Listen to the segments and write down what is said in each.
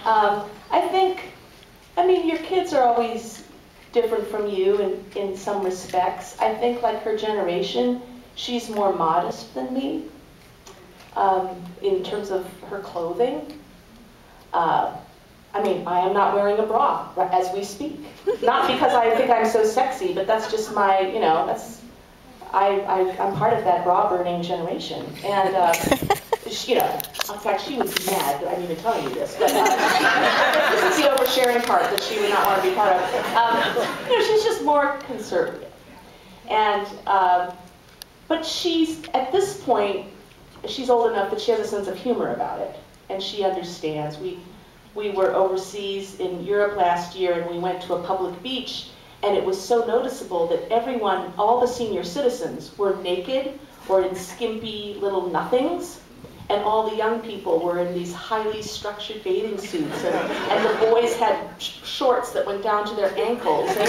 I think, I mean, your kids are always different from you in some respects. I think, like her generation, she's more modest than me in terms of her clothing. I mean, I am not wearing a bra as we speak. Not because I think I'm so sexy, but that's just my, you know, that's, I'm part of that bra burning generation. And, you know, in fact, she would be mad that I'm even telling you this. But this is the oversharing part that she would not want to be part of. You know, she's just more conservative. And, but she's, at this point, she's old enough that she has a sense of humor about it. And she understands. We were overseas in Europe last year, and we went to a public beach, and it was so noticeable that everyone, all the senior citizens, were naked or in skimpy little nothings, and all the young people were in these highly structured bathing suits, and the boys had shorts that went down to their ankles. And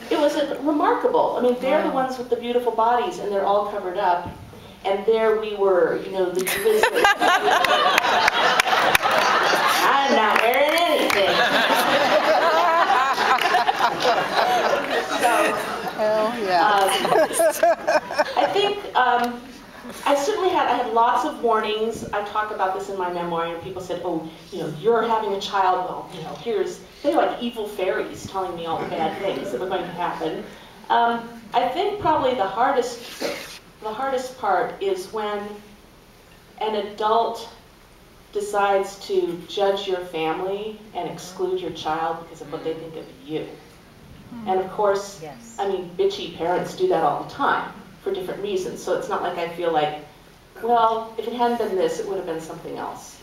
it was remarkable. I mean, they're the ones with the beautiful bodies, and they're all covered up, and there we were, you know, the drizzling. I'm not wearing anything. So, hell yeah. I think I had lots of warnings. I talk about this in my memoir, and people said, "Oh, you know, you're having a child. Well, you know, they're like evil fairies telling me all the bad things that were going to happen." I think probably the hardest part is when an adult decides to judge your family and exclude your child because of what they think of you. And of course, yes. I mean, bitchy parents do that all the time for different reasons. So it's not like I feel like, well, if it hadn't been this, it would have been something else.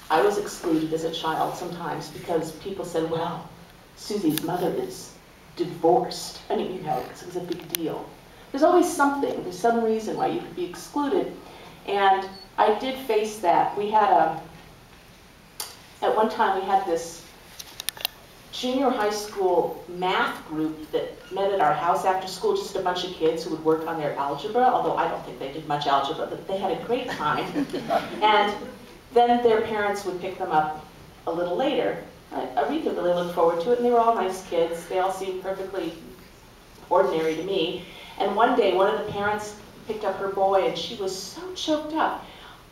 I was excluded as a child sometimes because people said, well, Susie's mother is divorced. I mean, you know, it was a big deal. There's always something, there's some reason why you could be excluded. And I did face that. We had at one time we had this junior high school math group that met at our house after school, just a bunch of kids who would work on their algebra, although I don't think they did much algebra, but they had a great time. And then their parents would pick them up a little later. I really looked forward to it, and they were all nice kids. They all seemed perfectly ordinary to me. And one day, one of the parents picked up her boy, and she was so choked up.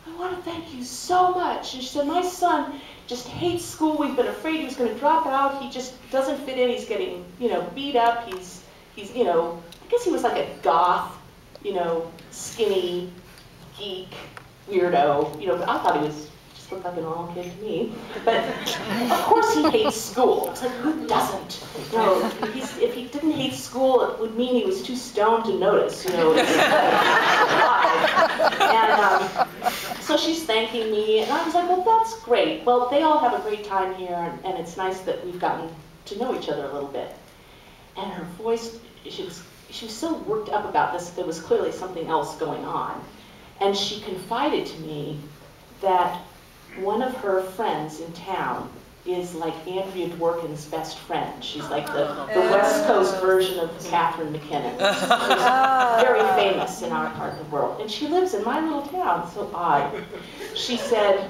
I want to thank you so much. And she said, my son just hates school. We've been afraid he was going to drop out. He just doesn't fit in. He's getting, you know, beat up. He's, you know, I guess he was like a goth, you know, skinny, geek, weirdo. You know, but I thought he was just looked like a normal kid to me. But of course he hates school. It's like, who doesn't? You know, if he didn't hate school, it would mean he was too stoned to notice. You know. And so she's thanking me, and I was like, well, that's great. Well, they all have a great time here, and it's nice that we've gotten to know each other a little bit. And her voice, she was so worked up about this, there was clearly something else going on. And she confided to me that one of her friends in town is like Andrea Dworkin's best friend. She's like the West Coast version of Catherine McKinnon. She's very famous in our part of the world. And she lives in my little town, so odd. She said,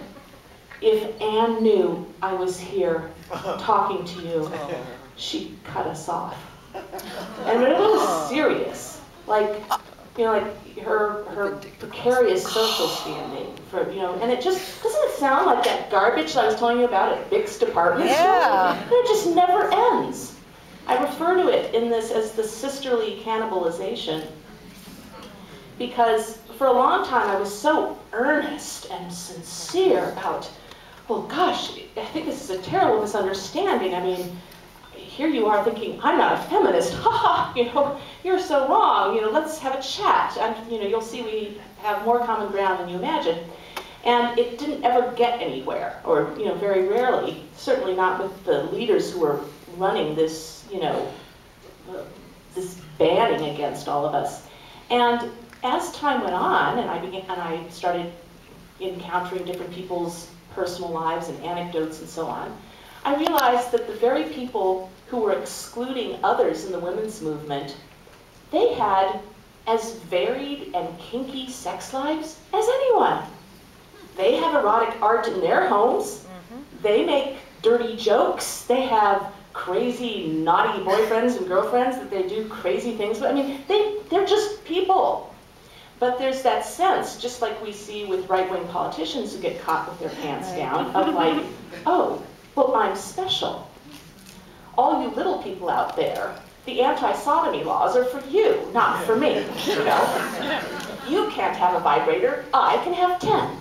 if Anne knew I was here talking to you, she'd cut us off. And it was serious. Like, you know, like her precarious social standing, for, you know, and it just, doesn't it sound like that garbage that I was telling you about at Bick's department store? Yeah. It just never ends. I refer to it in this as the sisterly cannibalization, because for a long time I was so earnest and sincere about, well, gosh, I think this is a terrible misunderstanding. I mean, here you are thinking, I'm not a feminist, haha, you know, you're so wrong, you know, let's have a chat, and, you know, you'll see we have more common ground than you imagine. And it didn't ever get anywhere, or, you know, very rarely, certainly not with the leaders who were running this, you know, this banning against all of us. And as time went on, and I started encountering different people's personal lives and anecdotes and so on, I realized that the very people who were excluding others in the women's movement, they had as varied and kinky sex lives as anyone. They have erotic art in their homes. They make dirty jokes. They have crazy, naughty boyfriends and girlfriends that they do crazy things with. I mean, they're just people. But there's that sense, just like we see with right-wing politicians who get caught with their pants down, of like, oh, well, I'm special. All you little people out there, the anti-sodomy laws are for you, not for me. You know? You can't have a vibrator, I can have 10.